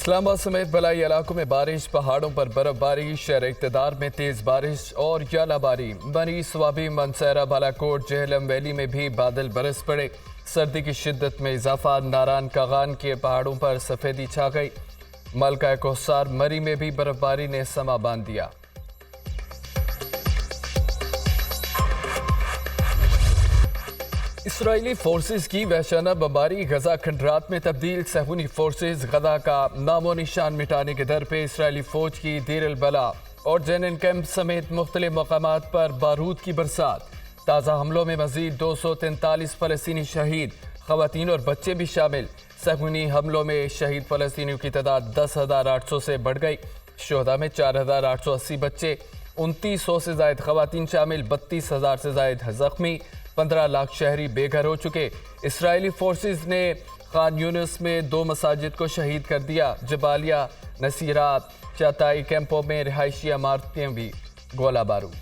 इस्लामाबाद समेत बलाई इलाकों में बारिश, पहाड़ों पर बर्फबारी, शहर इक़्तिदार में तेज बारिश और यालाबारी। बनी स्वाबी, मनसैरा, बालाकोट, जेहलम वैली में भी बादल बरस पड़े। सर्दी की शिद्दत में इजाफा, नारान कागान के पहाड़ों पर सफेदी छा गई। मलका कोहसार मरी में भी बर्फबारी ने समा बांध दिया। इसराइली फोर्सेस की वहशाना बमबारी, गजा खंडरात में तब्दील। सहूनी फोर्सेस गजा का नामो निशान मिटाने के दर पे। इसराइली फौज की देर अल बला और जेनिन कैंप समेत मुख्तलिफ मकामात पर बारूद की बरसात। ताज़ा हमलों में मजीद 243 फ़लस्तीनी शहीद, ख़वातीन और बच्चे भी शामिल। सहूनी हमलों में शहीद फ़लस्तीनियों की तादाद 10,800 से बढ़ गई। शोहदा में 4,880 बच्चे, 2900 से ज़ायद ख़वातीन शामिल, 32,000 से ज़ायद जख्मी, 15 लाख शहरी बेघर हो चुके। इसराइली फोर्सेस ने खान यूनिस में 2 मसाजिद को शहीद कर दिया। जबालिया, नसीरात, चाताई कैंपों में रिहायशी इमारतें भी गोला बारूद।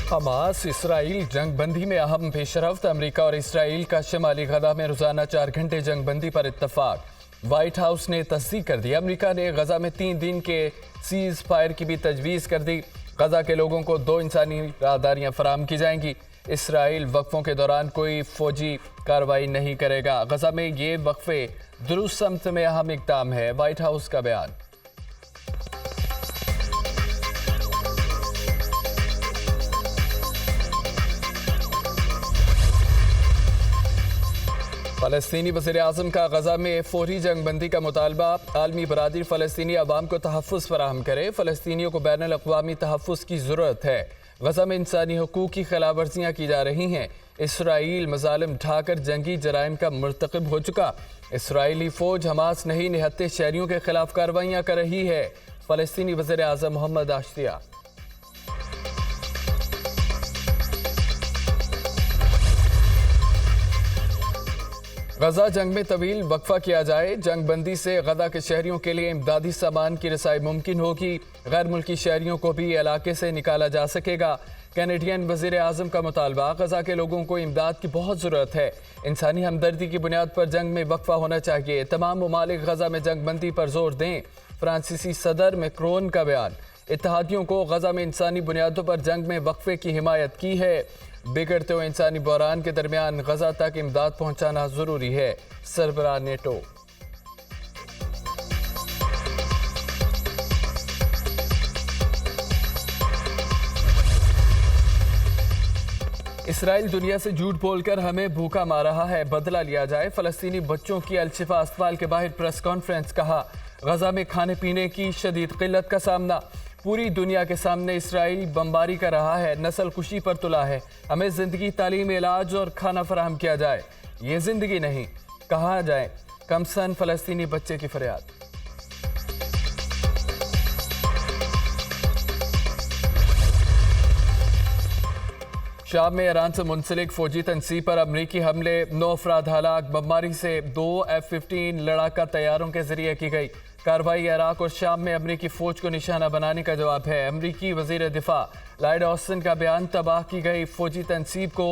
हमास इसराइल जंगबंदी में अहम पेशरफ्त। अमरीका और इसराइल का शमाली गजा में रोजाना 4 घंटे जंगबंदी पर इत्तफाक। व्हाइट हाउस ने तस्दीक कर दी। अमरीका ने गजा में 3 दिन के सीज फायर की भी तजवीज़ कर दी। गजा के लोगों को 2 इंसानी राहदारियाँ फराहम की जाएंगी। इसराइल वक्फों के दौरान कोई फौजी कार्रवाई नहीं करेगा। गजा में ये वक्फे दुरुस्त समत में अहम इक़दाम है, व्हाइट हाउस का बयान। फ़लस्तीनी वज़ीर-ए-आज़म का गजा में फौरी जंगबंदी का मुतालबा। आलमी बरादरी फ़लस्तीनी अवाम को तहफ़्फ़ुज़ फराहम करे। फ़लस्तीनियों को बैनुल अक़वामी तहफ़्फ़ुज़ की ज़रूरत है। गजा में इंसानी हुकूक़ की खिलाफ वर्जियाँ की जा रही हैं। इसराइल मज़ालिम ढाकर जंगी जराइम का मुर्तकिब हो चुका। इसराइली फ़ौज हमास नहीं निहत्ते शहरियों के खिलाफ कार्रवाइयाँ कर रही है। फ़लस्तीनी वज़ीर-ए-आज़म मोहम्मद आशिया। गजा जंग में तवील वक्फा किया जाए। जंगबंदी से गजा के शहरियों के लिए इमदादी सामान की रसाई मुमकिन होगी। गैर मुल्की शहरियों को भी इलाके से निकाला जा सकेगा। कैनेडियन वज़ीर-ए-आज़म का मुतालबा। गजा के लोगों को इमदाद की बहुत ज़रूरत है। इंसानी हमदर्दी की बुनियाद पर जंग में वक्फा होना चाहिए। तमाम ममालिक गजा में जंगबंदी पर जोर दें। फ्रांसीसी सदर मैक्रोन का बयान। इत्तेहादियों को गजा में इंसानी बुनियादों पर जंग में वक्फे की हिमायत की है। बिगड़ते हुए इंसानी बहरान के दरमियान गजा तक इमदाद पहुंचाना जरूरी है। सरबराह नेटो। इसराइल दुनिया से झूठ बोलकर हमें भूखा मार रहा है, बदला लिया जाए। फ़लस्तीनी बच्चों की अल-शिफा अस्पताल के बाहर प्रेस कॉन्फ्रेंस। कहा, गजा में खाने पीने की शदीद किल्लत का सामना। पूरी दुनिया के सामने इसराइल बमबारी कर रहा है, नस्ल कुशी पर तुला है। हमें ज़िंदगी, तालीम, इलाज और खाना फराहम किया जाए। ये ज़िंदगी नहीं, कहा जाए कमसन फ़लस्तीनी बच्चे की फरियाद। शाम में ईरान से मुंसलिक फौजी तनसीब पर अमरीकी हमले, 9 अफराद हलाक। बमबारी से 2 F-15 लड़ाका तैयारों के जरिए की गई। कार्रवाई इराक और शाम में अमरीकी फौज को निशाना बनाने का जवाब है। अमरीकी वजीर दिफा लॉयड ऑस्टिन का बयान। तबाह की गई फौजी तनसीब को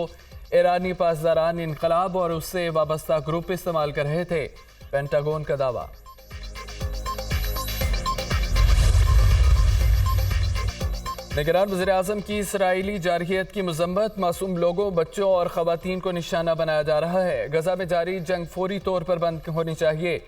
ईरानी पासदारान इनकलाब और उससे वाबस्ता ग्रुप इस्तेमाल कर रहे थे, पेंटागन का दावा। निगरान वज़ीर-ए-आज़म की इसराइली जारहियत की मज़म्मत। मासूम लोगों, बच्चों और ख़वातीन को निशाना बनाया जा रहा है। गजा में जारी जंग फौरी तौर पर बंद होनी चाहिए।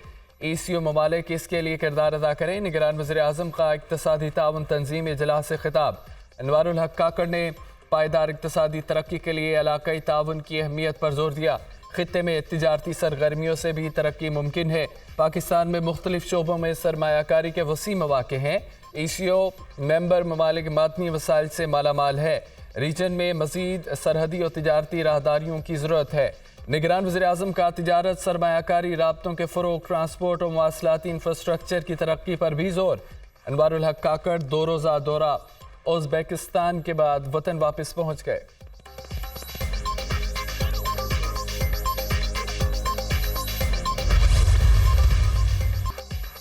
ECO ममालिक इसके लिए किरदार अदा करें। निगरान वज़ीर-ए-आज़म का इक़्तिसादी ताउन तंजीम इजलास से खिताब। अनवारुल हक काकड़ ने पायदार इक़्तिसादी तरक्की के लिए इलाकाई ताउन की अहमियत पर जोर दिया। खित्ते में तिजारती सरगर्मियों से भी तरक्की मुमकिन है। पाकिस्तान में मुख्तलिफ शोबों में सरमायाकारी के वसी मौक़े हैं। ECO मेंबर ममालिक मादनी वसाइल से मालामाल है। रीजन में मज़ीद सरहदी और तिजारती राहदारियों की ज़रूरत है। निगरान वज़ीर-ए-आज़म का तिजारत, सरमायाकारी, राब्तों के फ़रोग़, ट्रांसपोर्ट और मवासलाती इंफ्रास्ट्रक्चर की तरक्की पर भी जोर। अनवारुल हक काकड़ 2 रोज़ा दौरा उज़्बेकिस्तान के बाद वतन वापस पहुँच गए।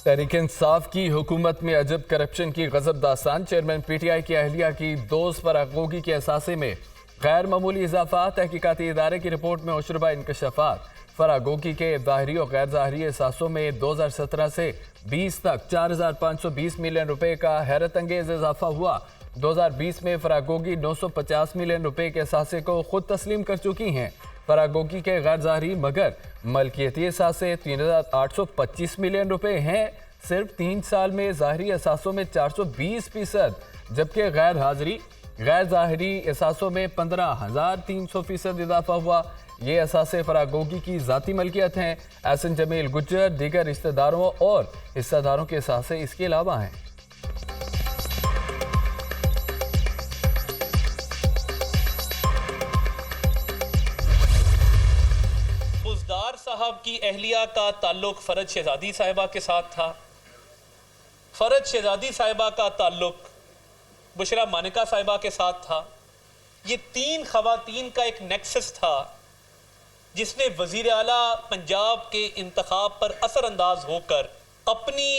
तहरीक इंसाफ की हुकूमत में अजब करप्शन की गजब दास्तान। चेयरमैन PTI की अहलिया की दोस्त पर अगोगी के असासे में गैर मामूली इजाफा तहकीकाती इदारे की रिपोर्ट में उशरबा इंकशाफात फरागोगी के ज़ाहरी और गैर ज़ाहरी एहसासों में 2017 से 20 तक 4,520 मिलियन रुपए का हैरत अंगेज इजाफा हुआ। 2020 में फरागोगी 950 मिलियन रुपए के एहसासे को खुद तस्लीम कर चुकी हैं। फरागोगी के गैर ज़ाहरी मगर मलकियती एहसासे 3,825 मिलियन रुपए हैं। सिर्फ 3 साल में ज़ाहरी एहसासों में 420%, जबकि गैर ज़ाहरी एहसासों में 15,300% इजाफा हुआ। ये एहसासे फरागोगी की ज़ाती मलकियत हैं। एहसन जमील गुज्जर दीगर रिश्तेदारों और हिस्सेदारों के एहसासे इसके अलावा हैं। फौजदार साहब की अहलिया का ताल्लुक फरज शहजादी साहिबा के साथ था। फरज शहजादी साहिबा का ताल्लुक बुशरा मानिका साहिबा के साथ था। ये 3 खवातीन का एक नेक्सस था जिसने वजीर आला पंजाब के इंतखाब पर असरअंदाज होकर अपनी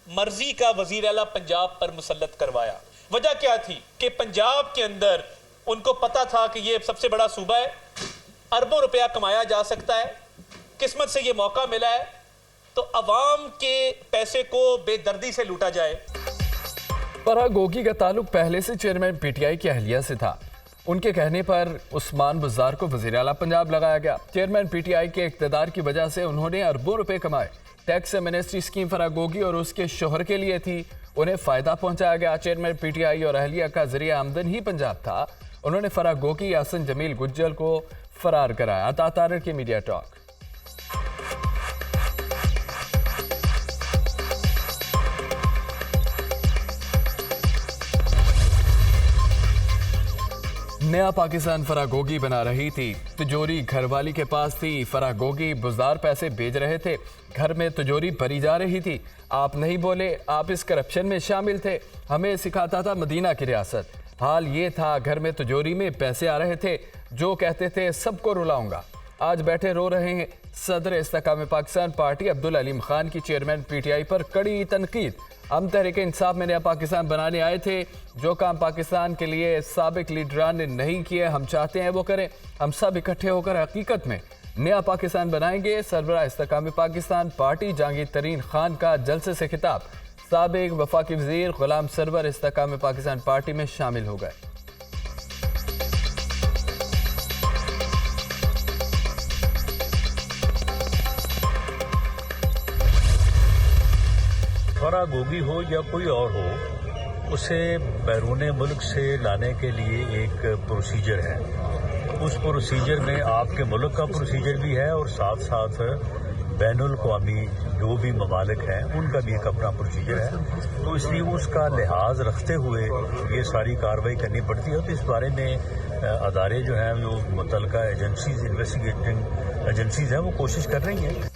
मर्जी का वजीर आला पंजाब पर मुसल्लत करवाया। वजह क्या थी कि पंजाब के अंदर उनको पता था कि ये सबसे बड़ा सूबा है, अरबों रुपया कमाया जा सकता है, किस्मत से ये मौका मिला है, तो अवाम के पैसे को बेदर्दी से लूटा जाए। फरागोगी का ताल्लुक पहले से चेयरमैन पीटीआई की अहलिया से था। उनके कहने पर उस्मान बुज़दार को वज़ीर आला पंजाब लगाया गया। चेयरमैन पीटीआई के इक़्तिदार की वजह से उन्होंने अरबों रुपए कमाए। टैक्स एमनेस्टी स्कीम फरागोगी और उसके शोहर के लिए थी, उन्हें फ़ायदा पहुंचाया गया। चेयरमैन पीटीआई और अहलिया का ज़रिया आमदन ही पंजाब था। उन्होंने फरागोगी एहसन जमील गुज्जर को फरार कराया। अता तारर की मीडिया टॉक। नया पाकिस्तान फरागोगी बना रही थी। तिजोरी घरवाली के पास थी। फरागोगी बुज़दार पैसे भेज रहे थे, घर में तिजोरी भरी जा रही थी। आप नहीं बोले, आप इस करप्शन में शामिल थे। हमें सिखाता था मदीना की रियासत। हाल ये था, घर में तिजोरी में पैसे आ रहे थे, जो कहते थे सबको रुलाऊंगा। आज बैठे रो रहे हैं। सदर इस्तेकाम पाकिस्तान पार्टी अब्दुल अलीम खान की चेयरमैन पीटीआई पर कड़ी तनकीद। हम तहरीक इंसाफ में नया पाकिस्तान बनाने आए थे। जो काम पाकिस्तान के लिए साबिक लीडरान ने नहीं किए, हम चाहते हैं वो करें। हम सब इकट्ठे होकर हकीकत में नया पाकिस्तान बनाएंगे। सरबराह इस्तेकाम पाकिस्तान पार्टी जहांगीर तरीन खान का जलसे से खिताब। साबिक वफाकी वजीर गुलाम सरवर इस्तेकाम पाकिस्तान पार्टी में शामिल हो गए। फरागोगी हो या कोई और हो, उसे बैरून मुल्क से लाने के लिए एक प्रोसीजर है। उस प्रोसीजर में आपके मुल्क का प्रोसीजर भी है और साथ साथ बैनुल अक़वामी जो भी ममालिक हैं उनका भी एक अपना प्रोसीजर है। तो इसलिए उसका लिहाज रखते हुए ये सारी कार्रवाई करनी पड़ती है। तो इस बारे में अदारे जो हैं, जो मुतल्लिका एजेंसीज, इन्वेस्टिगेटिंग एजेंसीज हैं, वो कोशिश कर रही हैं।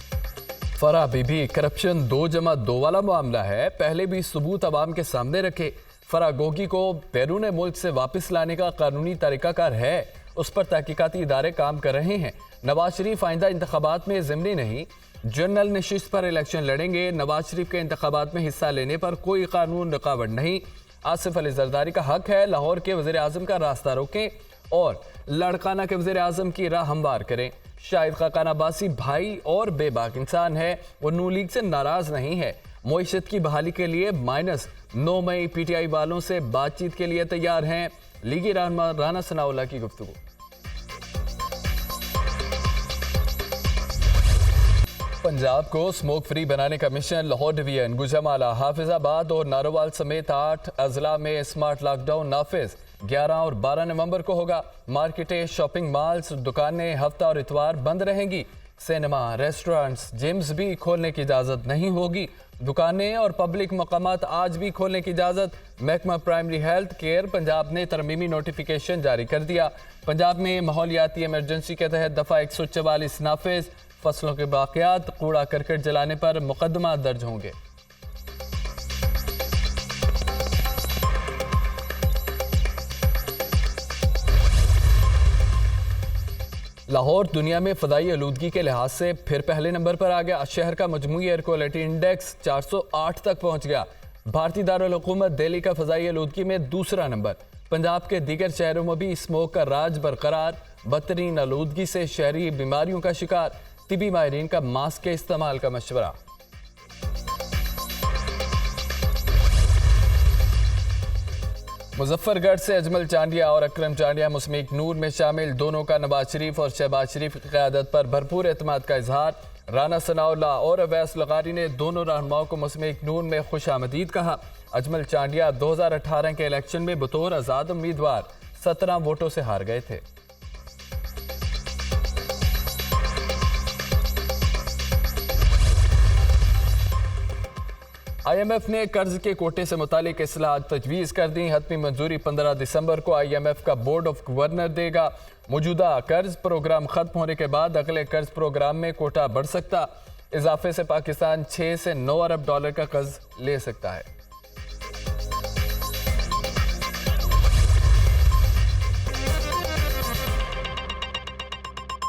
फरा बीबी करप्शन 2+2 वाला मामला है। पहले भी सबूत अवाम के सामने रखे। फरागोगी को बैरून मुल्क से वापस लाने का कानूनी तरीकाकार है, उस पर तहकीकाती इदारे काम कर रहे हैं। नवाज शरीफ आइंदा इंतखाबात में ज़िमनी नहीं, जनरल नशिस्त पर इलेक्शन लड़ेंगे। नवाज शरीफ के इंतखाबात में हिस्सा लेने पर कोई कानून रुकावट नहीं। आसिफ अली जरदारी का हक है लाहौर के वज़ीर आज़म का रास्ता रोकें और लड़काना के वज़ीर आज़म की राह हमवार करें। शाहिद खाकान अब्बासी भाई और बेबाक इंसान है, वो नू लीग से नाराज नहीं है। मईशत की बहाली के लिए -9 मई पीटीआई वालों से बातचीत के लिए तैयार हैं। लीगी राना सनाउल्लाह की गुफ्तगू। पंजाब को स्मोक फ्री बनाने का मिशन। लाहौर डिवीजन, गुजरावाला, हाफिजाबाद और नारोवाल समेत 8 अजला में स्मार्ट लॉकडाउन नाफिज 11 और 12 नवंबर को होगा। मार्केटें, शॉपिंग मॉल्स, दुकानें हफ्ता और इतवार बंद रहेंगी। सिनेमा, रेस्टोरेंट्स, जिम्स भी खोलने की इजाज़त नहीं होगी। दुकानें और पब्लिक मकामात आज भी खोलने की इजाज़त। महकमा प्राइमरी हेल्थ केयर पंजाब ने तरमीमी नोटिफिकेशन जारी कर दिया। पंजाब में माहौलियाती इमरजेंसी के तहत दफ़ा 144 नाफिज। फसलों के बाक़ियात, कूड़ा करकट जलाने पर मुकदमा दर्ज होंगे। लाहौर दुनिया में फ़दाई आलूदगी के लिहाज से फिर पहले नंबर पर आ गया। शहर का मजमूई एयर क्वालिटी इंडेक्स 408 तक पहुंच गया। भारतीय दारुल हुकूमत दिल्ली का फ़ज़ाई आलूदगी में दूसरा नंबर। पंजाब के दीगर शहरों में भी स्मोक का राज बरकरार। बदतरीन आलूदगी से शहरी बीमारियों का शिकार। तिबी माहिरीन का मास्क के इस्तेमाल का मशवरा। मुजफ्फरगढ़ से अजमल चांडिया और अकरम चांडिया मुस्मिक नूर में शामिल। दोनों का नवाज शरीफ और शहबाज शरीफ की क़यादत पर भरपूर एतमाद का इजहार। राना सनाउल्लाह और अवैस लगारी ने दोनों रहनुमाओं को मुस्मिक नूर में खुश आमदीद कहा। अजमल चांडिया 2018 के इलेक्शन में बतौर आज़ाद उम्मीदवार 17 वोटों से हार गए थे। IMF ने कर्ज के कोटे से मुतालिक इस्लाहात तजवीज़ कर दी। हतमी मंजूरी 15 दिसंबर को IMF का बोर्ड ऑफ गवर्नर देगा। मौजूदा कर्ज प्रोग्राम खत्म होने के बाद अगले कर्ज प्रोग्राम में कोटा बढ़ सकता। इजाफे से पाकिस्तान 6 से 9 अरब डॉलर का कर्ज ले सकता है।